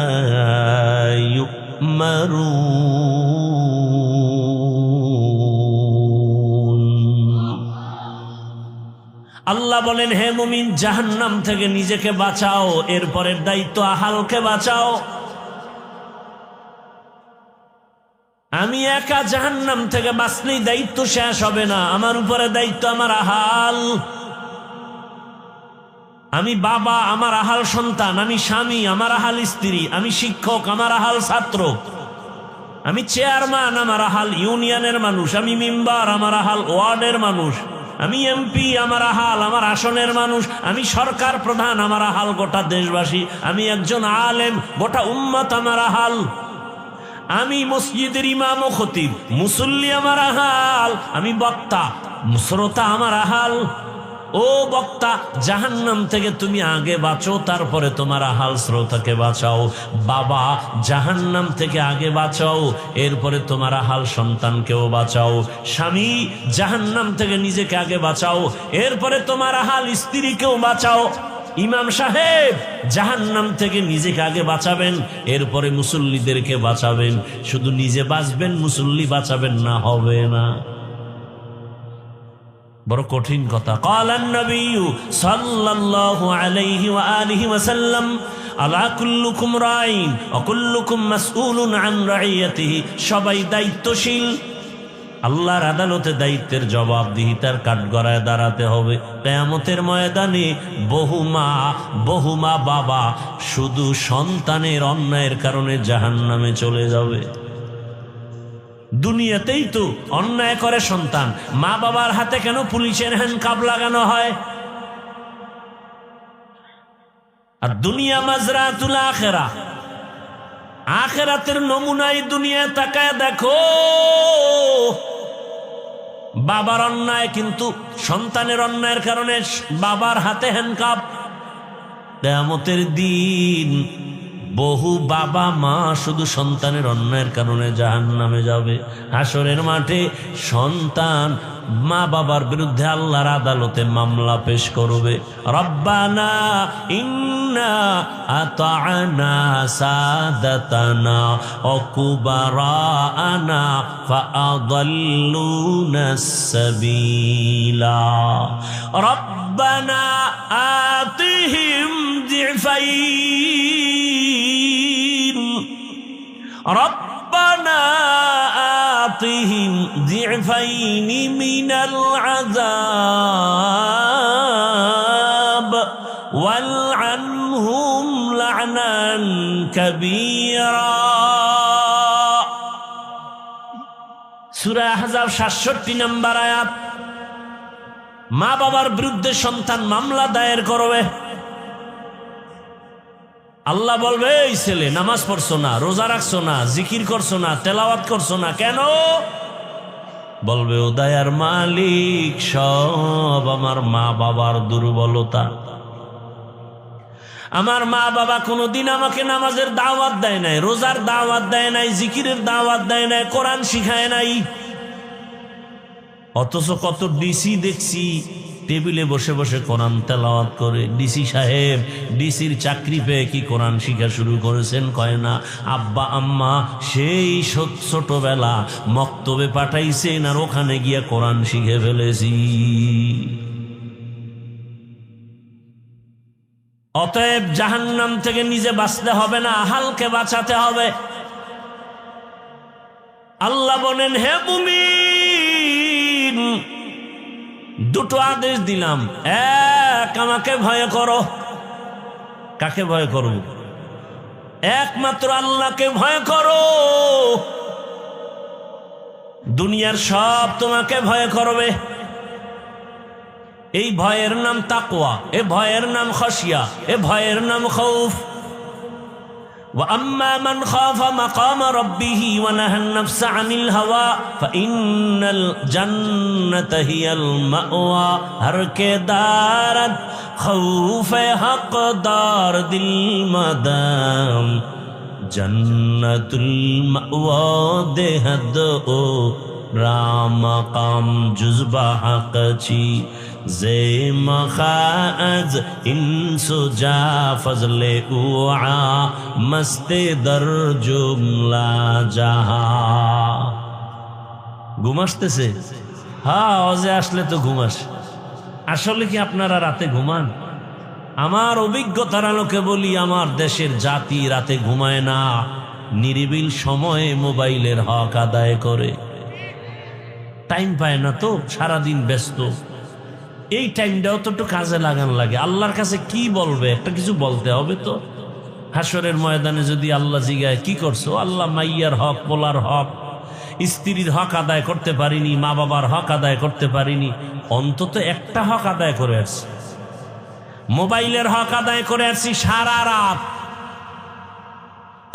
আল্লাহ বলেন, হে মুমিন জাহান্নাম থেকে নিজেকে বাঁচাও, এরপরের দায়িত্ব আহালকে বাঁচাও। আমি একা জাহান্নাম থেকে বাঁচলেই দায়িত্ব শেষ হবে না, আমার উপরে দায়িত্ব আমার আহাল। আমি বাবা, আমার আহাল সন্তান, আমি স্বামী, আমার আহাল স্ত্রী, আমি শিক্ষক, আমার আহাল ছাত্র, আমি চেয়ারম্যান, আমার আহাল ইউনিয়নের মানুষ, আমি মেম্বার, আমার আহাল ওয়ার্ডের মানুষ, আমি এমপি, আমার আহাল আমার আসনের মানুষ, আমি সরকার প্রধান, আমার আহাল গোটা দেশবাসী, আমি একজন আলেম, গোটা উম্মত আমার আহাল, আমি মসজিদের ইমাম ও খতিব, মুসল্লি আমার আহাল, আমি বক্তা, শ্রোতা আমার আহাল। ও বক্তা, জাহান্নাম থেকে তুমি আগে বাঁচো, তারপরে তোমার আহাল শ্রোতাকে বাঁচাও। বাবা, জাহান্নাম থেকে আগে বাঁচাও, এরপরে তোমার আহাল সন্তানকেও বাঁচাও। স্বামী, জাহান্নাম থেকে নিজেকে আগে বাঁচাও, এরপরে তোমার আহাল স্ত্রীকেও বাঁচাও। ইমাম সাহেব, জাহান্নাম থেকে নিজেকে আগে বাঁচাবেন, এরপরে মুসল্লিদেরকে বাঁচাবেন। শুধু নিজে বাঁচবেন, মুসল্লি বাঁচাবেন না, হবে না। বড় কঠিন কথা। ক্বালান নবিয়্যু সাল্লাল্লাহু আলাইহি ওয়া আলিহি ওয়াসাল্লাম, আলা কুল্লুকুম রাইন ওয়া কুল্লুকুম মাসউলুন আন রাইয়াতিহি। সবাই দায়িত্বশীল, আল্লাহর আদালতে দায়িত্বের জবাবদিহিতার কাঠগড়ায় দাঁড়াতে হবে। কিয়ামতের ময়দানে বহু মা বাবা শুধু সন্তানের অন্যায়ের কারণে জাহান্নামে চলে যাবে। দুনিয়াতেই তো অন্যায় করে সন্তান, মা বাবার হাতে কেন পুলিশের হ্যান্ডকাপ লাগানো হয়? আর দুনিয়া মাজরাতুল আখিরা, আখিরাতের নমুনায় দুনিয়ায় তাকায় দেখো। বাবার অন্যায়, কিন্তু সন্তানের অন্যায়ের কারণে বাবার হাতে হ্যান্ডকাপ। কিয়ামতের দিন বহু বাবা মা শুধু সন্তানের অন্যায়ের কারণে জাহান্নামে যাবে। হাসরের মাঠে সন্তান মা বাবার বিরুদ্ধে আল্লাহর আদালতে মামলা পেশ করবে। রব্বানা ইন্না আতা'না সাদাতানা ওয়া কুবারানা ফাআদাল্লুনাস সাবিলা রব্বানা আতিহিম যিফাইন রব্বানা আতিহিম যিফাইনি মিনাল আযাব ওয়ালআনহুম লা'নান কাবীরা। সূরা আহজাব 67 নম্বর আয়াত। মা বাবার বিরুদ্ধে সন্তান মামলা দায়ের করবে। আল্লাহ বলবে, এই ছেলে নামাজ পড়ছো না, রোজা রাখছো না, জিকির করছো না, তেলাওয়াত করছো না, কেন? বলবে, ও দয়ার মালিক, সব আমার মা বাবার দুর্বলতা। আমার মা বাবা কোনোদিন আমাকে নামাজের দাওয়াত দেয় নাই, রোজার দাওয়াত দেয় নাই, জিকিরের দাওয়াত দেয় নাই, কোরআন শিখায় নাই। অথচ কত ডিসি দেখছি টেবিলে বসে বসে কোরআন তেলাওয়াত করে। ডিসি সাহেব ডিসির চাকরি পেয়ে কি কোরআন শিখা শুরু করেছেন? কয় না। আব্বা আম্মা সেই ছোটবেলা মক্তবে পাঠাইছেন, আর ওখানে গিয়া কোরআন শিখে ফেলেছি। অতএব জাহান্নাম থেকে নিজে বাঁচতে হবে না, আহালকে বাঁচাতে হবে। আল্লাহ বলেন, হে মুমিন, দুটো আদেশ দিলাম। এক, আমাকে ভয় করো। কাকে ভয় করব? একমাত্র আল্লাহকে ভয় করো। দুনিয়ার সব তোমাকে ভয় করবে। এই ভয়ের নাম তাকওয়া, এ ভয়ের নাম খাশিয়া, এ ভয়ের নাম খৌফ। وَأَمَّا مَنْ خَافَ مَقَامَ رَبِّهِ وَنَهَى النَّفْسَ عَنِ الْهَوَى فَإِنَّ الْجَنَّةَ هِيَ الْمَأْوَى ہر کے دارد خوف حق دار دل مدام جنت المأوى دہد او رام مقام جزبہ حق چی زے مخاز انسو جا فضل اوعا مست در جملہ جہا। ঘুম আসতেছে? হ্যাঁ, অজে আসলে তো ঘুম আসে। আসলে কি আপনারা রাতে ঘুমান? আমার অভিজ্ঞতার আলোকে বলি, আমার দেশের জাতি রাতে ঘুমায় না, নিরিবিল সময়ে মোবাইলের হক আদায় করে। টাইম পায় না তো, সারাদিন ব্যস্ত। এই টাইমটাও তো একটু কাজে লাগান লাগে। আল্লাহর কাছে কি বলবে, একটা কিছু বলতে হবে তো। হাসরের ময়দানে যদি আল্লাহ জিগায় কি করছো, আল্লাহ মাইয়ার হক, পোলার হক, স্ত্রীর হক আদায় করতে পারিনি, মা বাবার হক আদায় করতে পারিনি, অন্তত একটা হক আদায় করে আসছি, মোবাইলের হক আদায় করে আসছি সারা রাত।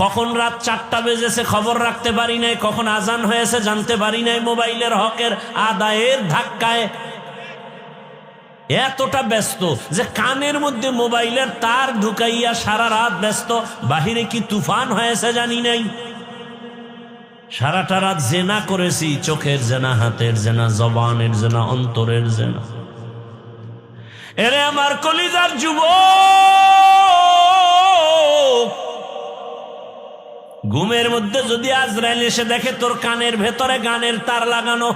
কখন রাত 4টা বেজেছে খবর রাখতে পারি নাই, কখন আজান হয়েছে জানতে পারি নাই, মোবাইলের হকের আদায়ের ধাক্কায় এতটা ব্যস্ত যে কানের মধ্যে মোবাইলের তার ঢুকাইয়া সারা রাত ব্যস্ত। বাহিরে কি তুফান হয়েছে জানি নাই। সারাটা রাত জেনা করেছি, চোখের জেনা, হাতের জেনা, জবানের জেনা, অন্তরের জেনা। এরে আমার কলিজার যুবক, ঘুমের মধ্যে যদি আজরাইল এসে দেখে তোর কানের ভেতরে গানের তার লাগানো,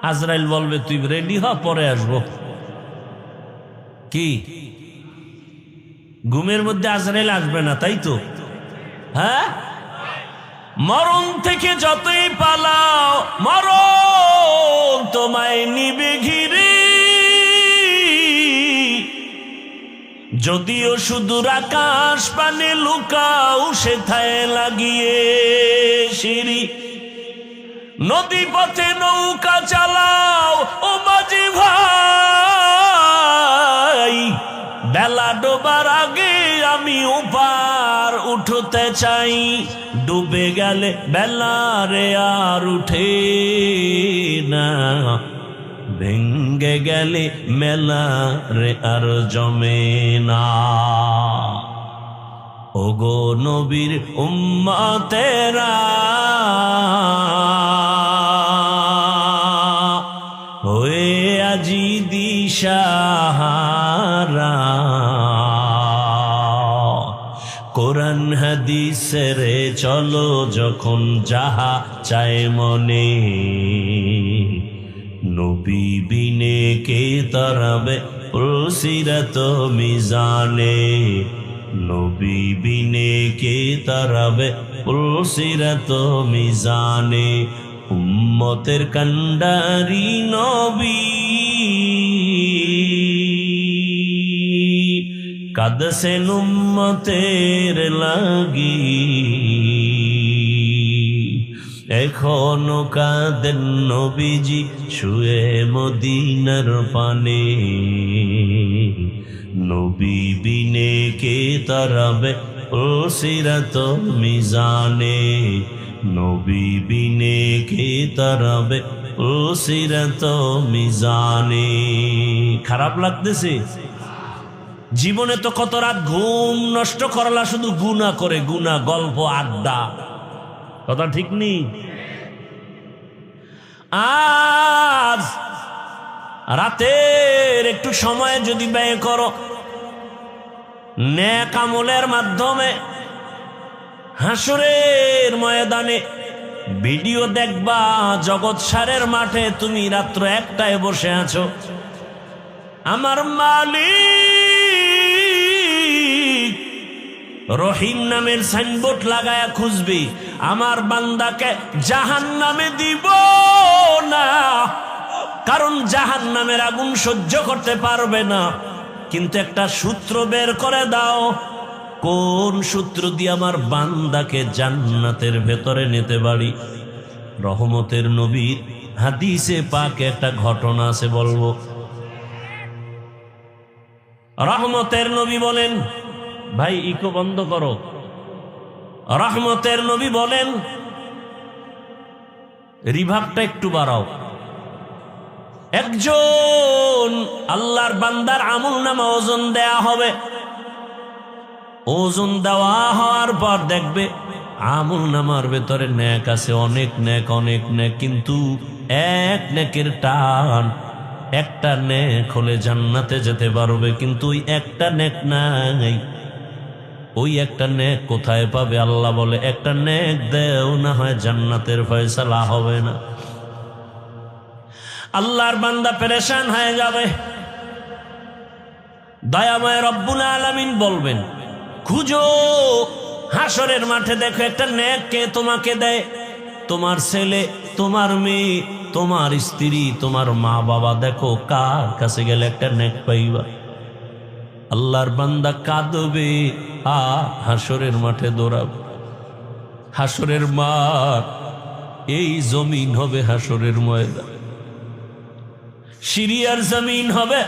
আজরাইল বলবে তুই রেডি হ, পরে আসবো। কি ঘুমের মধ্যে আজরাইল আসবে না, তাই তো? হ্যাঁ, মরণ থেকে যতই পালাও মরণ তোমায় নিবে ঘিরে, যদিও সুদূর আকাশ পানে লুকাও সেথায় লাগিয়ে সিঁড়ি, নদী পথে নৌকা চালাও ও মাঝি ভাই, বেলা ডোবার আগে আমি উপার উঠতে চাই, ডুবে গেলে বেলা রে আর উঠে না, ভেঙ্গে গেলে মেলা রে আর জমে না। ওগো নবীর উম্মতেরা হয়ে আজি দিশাহারা, কোরআন হাদিসের চলো যখন যাহা চায় মনে, নবী বিনে কে তারাবে প্রসিরাত মিজানে, নবী বিনে কে তারাবে প্রসিরাত মিজানে, উম্মতের কান্ডারি নবী কাঁদছেন উম্মতের লাগি, এখনো কাঁদেন নবীজি শুয়ে মদিনার পানে, নবী বিনে কে তারাবে প্রসিরাত মিজানে, নবী বিনে কে তারাবে প্রসিরাত মিজানে। খারাপ লাগতেছে? জীবনে তো কত রাত ঘুম নষ্ট করলা শুধু গুনাহ করে, গুনাহ, গল্প, আড্ডা, কথা ঠিক নেই? আজ রাতের একটু সময় যদি ব্যয় করো নেক আমলের মাধ্যমে, হাসরের ময়দানে ভিডিও দেখবা জগৎ সারের মাঠে তুমি রাত্র 1টায় বসে আছো, আমার মালিক রহিম নামের সাইনবোর্ড লাগায়া খুঁজবি, আমার বান্দাকে জাহান্নামে দিব না, কারণ জাহান্নামের আগুন সহ্য করতে পারবে না। কিন্তু একটা সূত্র বের করে দাও, কোন সূত্র দিয়ে আমার বান্দাকে জান্নাতের ভেতরে নিতে পারি। রহমতের নবীর হাদিসে পাকে একটা ঘটনা আছে, বলবো। রহমতের নবী বলেন, ভাই ইকো বন্ধ করো। রহমতের নবী বলেন, রিভাবটা একটু বাড়াও। একজন আল্লাহর বান্দার আমলনামা ওজন দেয়া হবে, ওজন দেওয়া হওয়ার পর দেখবে আমলনামার ভেতরে নেক আছে, অনেক নেক, অনেক নেক, কিন্তু এক নেকের টান, একটা নেক হলে জান্নাতে যেতে পারবে, কিন্তু ওই একটা নেক নাই। ওই একটা নেক কোথায় পাবে? আল্লাহ বলে, একটা নেক দেও, না হয় জান্নাতের ফয়সালা হবে না। আল্লাহর বান্দা পেরেশান হয়ে যাবে। দয়াময় রব্বুল আলামিন বলবেন, খুঁজো হাসরের মাঠে, দেখো একটা নেক কে তোমাকে দেয়। তোমার ছেলে, তোমার মেয়ে, তোমার স্ত্রী, তোমার মা বাবা, দেখো কার কাছে গেলে একটা নেক পাইবা। আল্লাহর বান্দা কাঁদবে আর হাসরের মাঠে দৌড়াবে। হাসরের মাঠ এই জমিন হবে হাসরের ময়দান, সিরিয়ার জমিন হবে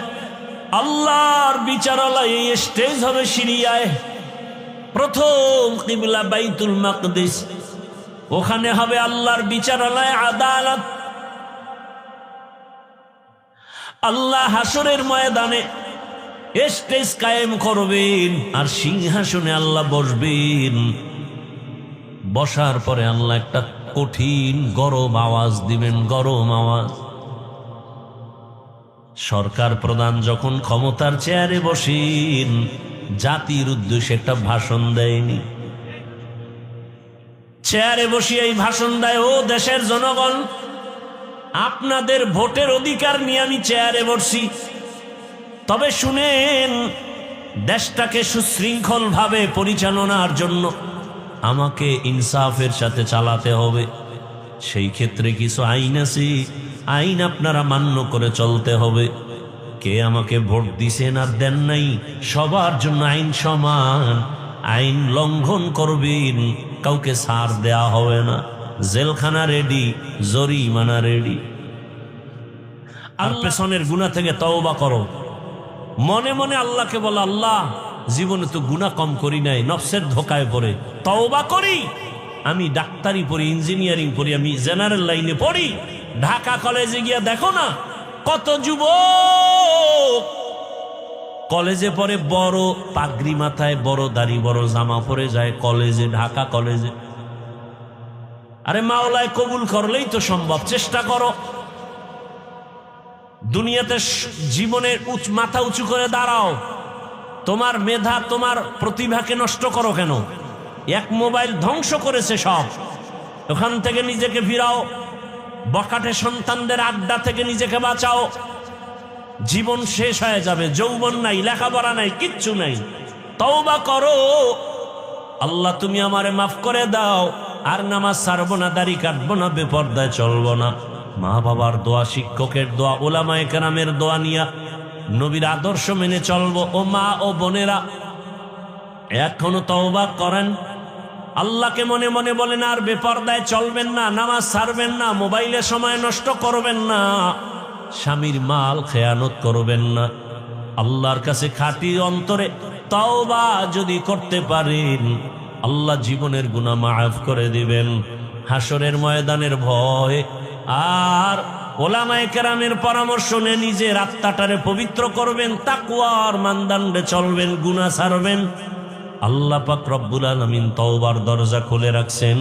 আল্লাহর বিচারালয়, এই স্টেজ হবে সিরিয়ায়। প্রথম কিবলা বাইতুল মাকদিস, ওখানে হবে আল্লাহর বিচারালয়, আদালত। আল্লাহ হাসরের ময়দানে স্টেজ কায়েম করবেন আর সিংহাসনে আল্লাহ বসবেন। বসার পরে আল্লাহ একটা কঠিন গরম আওয়াজ দিবেন, গরম আওয়াজ। সরকার প্রধান যখন ক্ষমতার চেয়ারে বসেন, জাতির উদ্দেশ্যে একটা ভাষণ দেয়নি, চেয়ারে বসিয়ে এই ভাষণ দেয়, ও দেশের জনগণ, আপনাদের ভোটের অধিকার নিয়ে আমি চেয়ারে বসছি, তবে শুনেন, দেশটাকে সুশৃঙ্খল ভাবে পরিচালনার জন্য আমাকে ইনসাফের সাথে চালাতে হবে। সেই ক্ষেত্রে কিছু আইন আছে, আইন আপনারা মান্য করে চলতে হবে। কে আমাকে ভোট দিছেন আর দেন নাই, সবার জন্য আইন সমান। আইন লঙ্ঘন করবেন, কাউকে ছাড় দেয়া হবে না, জেলখানা রেডি, জরিমানা রেডি। আর পেছনের গুনাহ থেকে তওবা করো। মনে মনে আল্লাহকে বলো, আল্লাহ জীবনে তো গুনাহ কম করি নাই, নফসের ধোকায় পড়ে তওবা করি। আমি ডাক্তারি পড়ি, ইঞ্জিনিয়ারিং পড়ি, আমি জেনারেল লাইনে পড়ি। ঢাকা কলেজে গিয়া দেখো না কত যুবক কলেজে পড়ে, বড় পাগড়ি মাথায়, বড় দাড়ি, বড় জামা পরে যায় কলেজে, ঢাকা কলেজে। আরে মাওলায় কবুল করলেই তো সম্ভব, চেষ্টা করো। দুনিয়াতে জীবনের মাথা উঁচু করে দাঁড়াও। তোমার মেধা, তোমার প্রতিভাকে নষ্ট করো কেন? এক মোবাইল ধ্বংস করেছে সব। ওখান থেকে নিজেকে ফিরাও, বকাটে সন্তানদের আড্ডা থেকে নিজেকে বাঁচাও। জীবন শেষ হয়ে যাবে, যৌবন নাই, লেখাপড়া নাই, কিচ্ছু নাই। তওবা করো, আল্লাহ তুমি আমারে মাফ করে দাও, আর নামাজ ছাড়বো না, দাড়ি কাটবো না, বেপরদায় চলবো না। মা বাবার দোয়া, শিক্ষকের দোয়া, ওলামায়ে কেরামের দোয়া নিয়া নবীর আদর্শ মেনে চলবো। ও মা ও বোনেরা, এখনো তওবা করেন, আল্লাহকে মনে মনে বলেন, আর বেপরদায় চলবেন না, নামাজ ছাড়বেন না, মোবাইলে সময় নষ্ট করবেন না, স্বামীর মাল খেয়ানত করবেন না। আল্লাহর কাছে খাঁটি অন্তরে তওবা যদি করতে পারেন, আল্লাহ জীবনের গুনাহ মাফ করে দিবেন। হাসরের ময়দানের ভয় আর ওলামায়ে কেরামের পরামর্শ নিয়ে নিজের আত্মাটারে পবিত্র করবেন, তাকওয়ার মানদণ্ডে চলবেন, গুনাহ ছাড়বেন। আল্লাহ পাক রব্বুল আলামিন তওবার দরজা খুলে রাখছেন।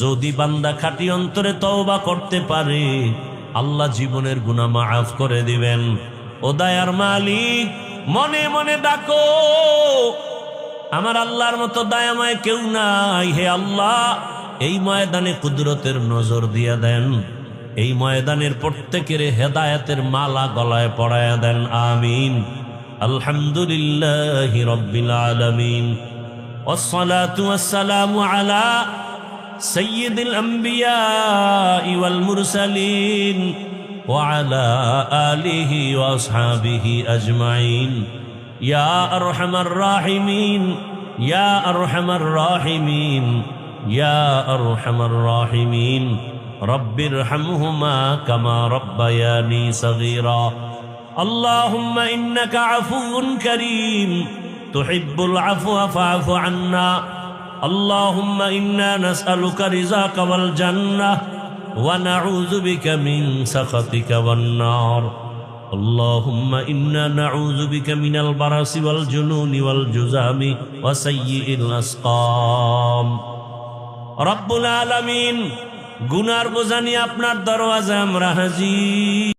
যদি বান্দা খাঁটি অন্তরে তওবা করতে পারে, আল্লাহ জীবনের গুনাহ মাফ করে দিবেন। ও দয়ার মালিক, মনে মনে ডাকো, আমার আল্লাহর মতো দয়াময় কেউ নাই। হে আল্লাহ, এই ময়দানে কুদরতের নজর দিয়া দেন, এই ময়দানের প্রত্যেকের হেদায়েতের মালা গলায় পরায়া দেন। আমিন। আলহামদুলিল্লাহি রাব্বিল আলামিন, ওয়াসসালাতু ওয়াসসালামু আলা সাইয়্যিদিল আমবিয়া ওয়াল মুরসালিন ওয়া আলা আলিহি ওয়া আসহাবিহি আজমাইন। ইয়া আরহামার রাহিমিন, ইয়া আরহামার রাহিমিন, ইয়া আরহামার রাহিমিন। রব্বিরহামহুমা কামা রাব্বায়ানি সগীরা। আল্লাহুম্মা ইন্নাকা আফুউন কারীম তুহিব্বুল আফওয়া ফা'ফু আন্না। আল্লাহুম্মা ইন্না নাসআলুকা রিযাকা ওয়াল জান্নাহ ওয়া নাউযু বিকা মিন সাখাতিকা ওয়ান নার। আল্লাহুম্মা ইন্না নাউযু বিকা মিনাল বারাসি ওয়াল জুনুনি ওয়াল জুযামি ওয়া সাইয়্যিল আসকাম। রব্বুল আলামিন, গুনার বোঝা নিয়ে আপনার দরওয়াজায় আমরা হাজির।